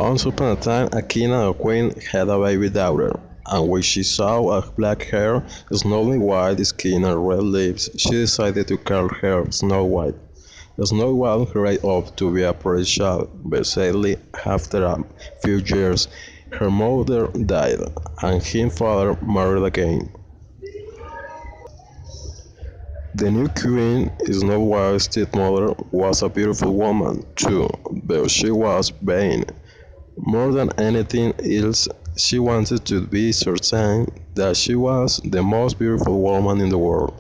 Once upon a time, a king and a queen had a baby daughter, and when she saw a black hair, snowy white skin, and red lips, she decided to call her Snow White. Snow White grew up to be a pretty child, but sadly, after a few years, her mother died, and her father married again. The new queen, Snow White's stepmother, was a beautiful woman too, but she was vain. More than anything else, she wanted to be certain that she was the most beautiful woman in the world.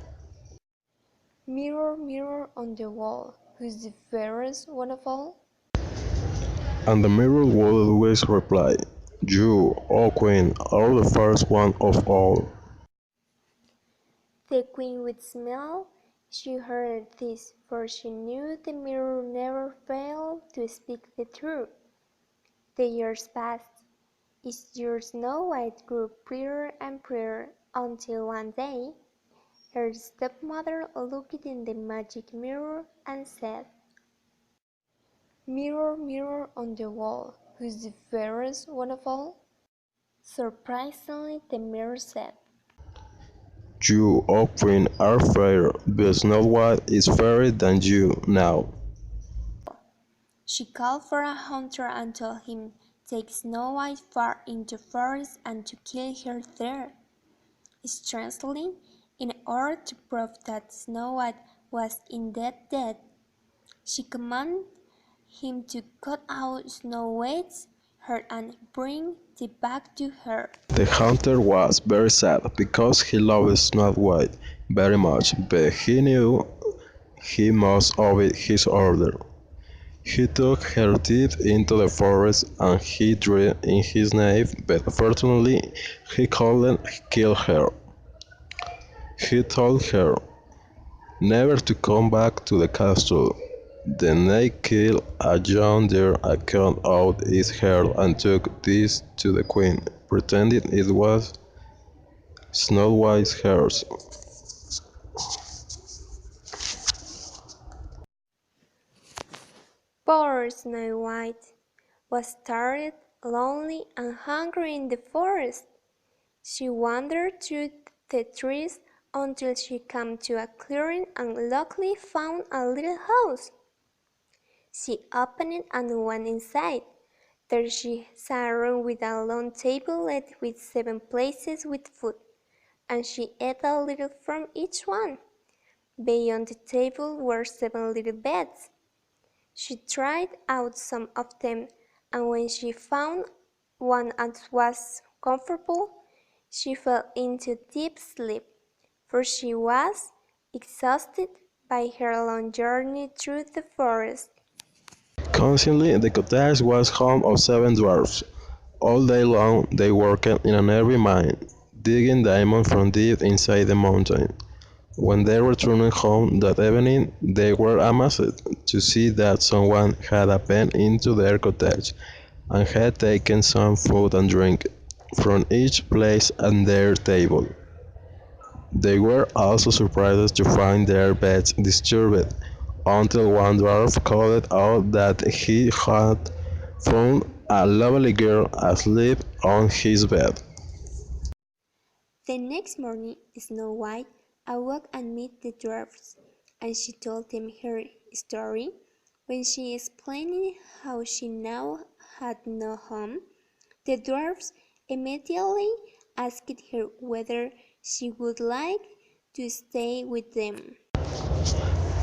Mirror, mirror on the wall, who's the fairest one of all? And the mirror would always reply, "You, O Queen, are the first one of all." The queen would smile. She heard this, for she knew the mirror never failed to speak the truth. The years passed. Each year Snow White grew prettier and prettier until one day her stepmother looked in the magic mirror and said, "Mirror, mirror on the wall, who's the fairest one of all?" Surprisingly, the mirror said, "You, O Queen, are fair, but Snow White is fairer than you now." She called for a hunter and told him take Snow White far into the forest and to kill her there. Strangely, in order to prove that Snow White was indeed dead, she commanded him to cut out Snow White's hair and bring it back to her. The hunter was very sad because he loved Snow White very much, but he knew he must obey his order. He took her deep into the forest and hid her in his cave, but fortunately he couldn't kill her. He told her never to come back to the castle. Then they killed a young deer and cut out its hair and took this to the queen, pretending it was Snow White's hair. Poor Snow White was tired, lonely, and hungry in the forest. She wandered through the trees until she came to a clearing and luckily found a little house. She opened it and went inside. There she saw a room with a long table laid with 7 places with food, and she ate a little from each one. Beyond the table were 7 little beds. She tried out some of them, and when she found one that was comfortable, she fell into deep sleep, for she was exhausted by her long journey through the forest. Constantly, the cottage was home of 7 dwarfs. All day long they worked in an every mine, digging diamonds from deep inside the mountain. When they returned home that evening, they were amazed to see that someone had been into their cottage and had taken some food and drink from each place at their table. They were also surprised to find their beds disturbed, until one dwarf called out that he had found a lovely girl asleep on his bed. The next morning Snow White awoke and met the dwarfs, and she told them her story. When she explained how she now had no home, the dwarfs immediately asked her whether she would like to stay with them.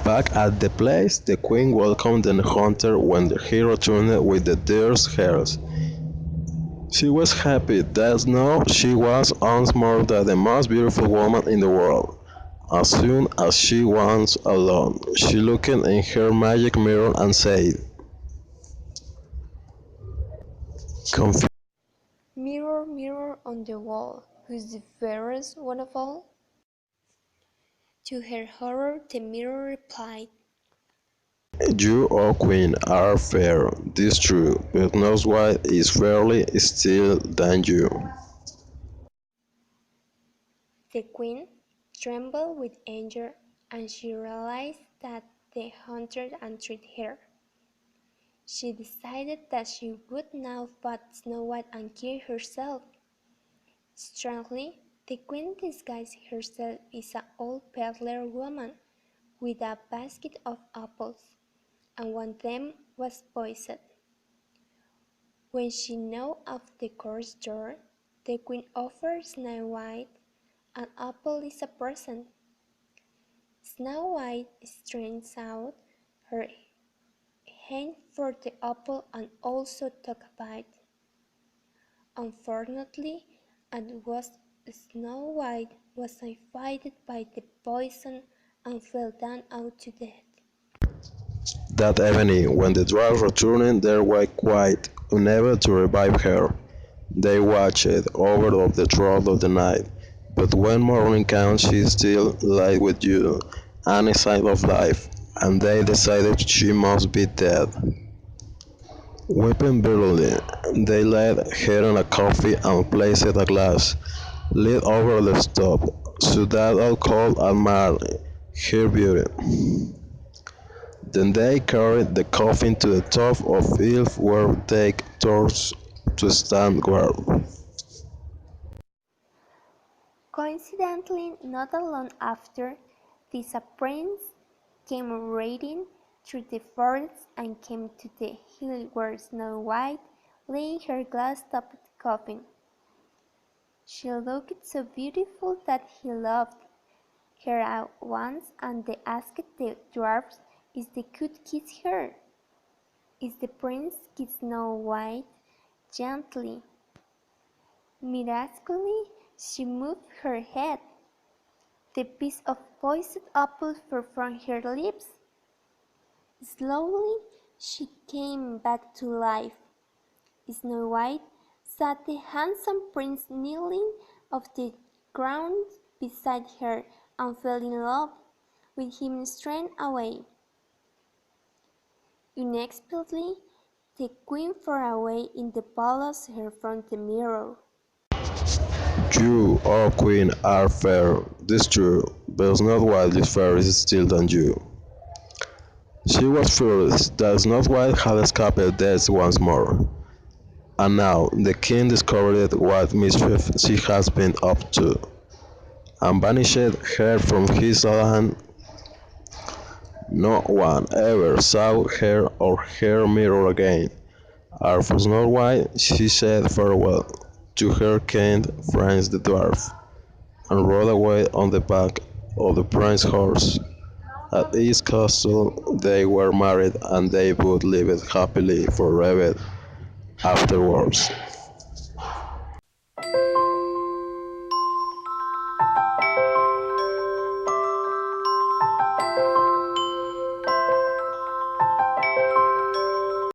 Back at the place, the queen welcomed the hunter when he returned with the deer's hairs. She was happy that now she was once more the most beautiful woman in the world. As soon as she was alone, she looked in her magic mirror and said, "Confused." Mirror, mirror on the wall, who's the fairest one of all? To her horror, the mirror replied, "You, O Queen, are fair, 'tis true, but Snow White is fairer still than you." The queen trembled with anger, and she realized that the hunter had treated her. She decided that she would now fight Snow White and kill herself. Strangely, the queen disguised herself as an old peddler woman with a basket of apples, and one of them was poisoned. When she knew of the cursed door, the queen offered Snow White an apple as a present. Snow White stretched out her hand for the apple and also took a bite. Unfortunately, Snow White was affected by the poison and fell down out to death. That evening, when the dwarfs returned, they were quite unable to revive her. They watched over of the throat of the night, but when morning came she still lay with you, any sign of life, and they decided she must be dead. Weeping bitterly, they laid her in a coffin and placed a glass lid over the stove, so that all could admire her beauty. Then they carried the coffin to the top of the hill where they torches to stand guard. Coincidentally, not long after, this a prince came riding through the forest and came to the hill where Snow White lay in her glass-topped coffin. She looked so beautiful that he loved her at once, and they asked the dwarfs if they could kiss her. Is the prince kissed Snow White gently. Miraculously, she moved her head. The piece of poisoned apple fell from her lips. Slowly, she came back to life. Snow White saw the handsome prince kneeling on the ground beside her and fell in love with him straight away. Unexpectedly, the queen far away in the palace heard from the mirror. You, O queen, are fair, this true, but not widely fair is still than you. She was furious that Snow White had escaped death once more, and now the king discovered what mischief she has been up to, and banished her from his land. No one ever saw her or her mirror again. As for Snow White, she said farewell to her kind friends the dwarf, and rode away on the back of the prince's horse. At his castle they were married, and they both lived happily forever afterwards.